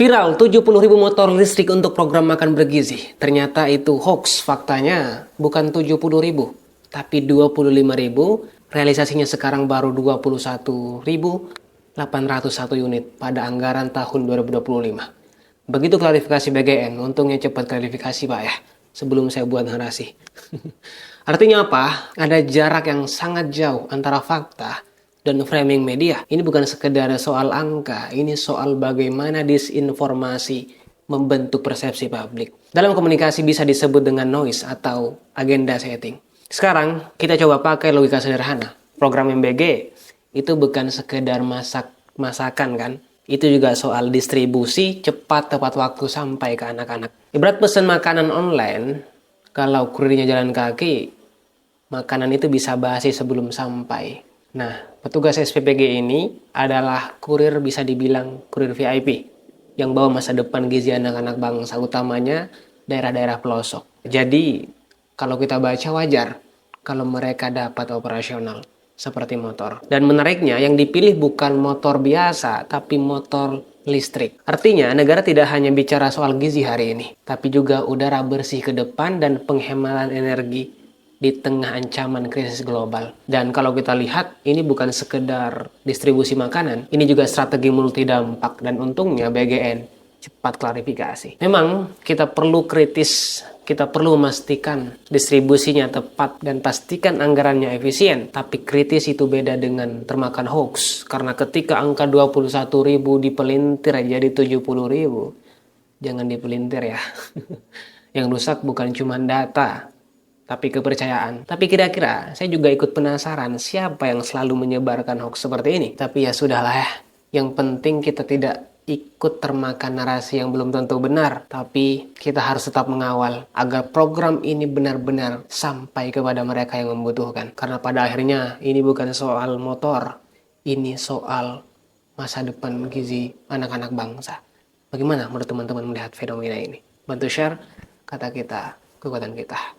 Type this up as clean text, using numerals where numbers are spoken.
Viral 70.000 motor listrik untuk program makan bergizi. Ternyata itu hoax. Faktanya bukan 70.000, tapi 25.000. Realisasinya sekarang baru 21.801 unit pada anggaran tahun 2025. Begitu klarifikasi BGN. Untungnya cepat klarifikasi Pak ya, sebelum saya buat narasi. Artinya apa? Ada jarak yang sangat jauh antara fakta dan framing media. Ini bukan sekedar soal angka, ini soal bagaimana disinformasi membentuk persepsi publik. Dalam komunikasi bisa disebut dengan noise atau agenda setting. Sekarang kita coba pakai logika sederhana. Program MBG itu bukan sekedar masakan kan? Itu juga soal distribusi cepat tepat waktu sampai ke anak-anak. Ibarat pesan makanan online, kalau kurirnya jalan kaki, makanan itu bisa basi sebelum sampai. Nah, petugas SPPG ini adalah kurir, bisa dibilang kurir VIP yang bawa masa depan gizi anak-anak bangsa, utamanya daerah-daerah pelosok. Jadi, kalau kita baca wajar kalau mereka dapat operasional seperti motor. Dan menariknya, yang dipilih bukan motor biasa, tapi motor listrik. Artinya, negara tidak hanya bicara soal gizi hari ini, tapi juga udara bersih ke depan dan penghematan energi di tengah ancaman krisis global. Dan kalau kita lihat, ini bukan sekedar distribusi makanan, ini juga strategi multi dampak, dan untungnya BGN cepat klarifikasi. Memang kita perlu kritis, kita perlu memastikan distribusinya tepat dan pastikan anggarannya efisien. Tapi kritis itu beda dengan termakan hoax, karena ketika angka 21.000 dipelintir jadi 70.000, jangan dipelintir ya. Yang rusak bukan cuma data, tapi kepercayaan. Tapi kira-kira saya juga ikut penasaran siapa yang selalu menyebarkan hoax seperti ini. Tapi ya sudahlah ya. Yang penting kita tidak ikut termakan narasi yang belum tentu benar. Tapi kita harus tetap mengawal agar program ini benar-benar sampai kepada mereka yang membutuhkan. Karena pada akhirnya ini bukan soal motor. Ini soal masa depan gizi anak-anak bangsa. Bagaimana menurut teman-teman melihat fenomena ini? Bantu share, kata kita, kekuatan kita.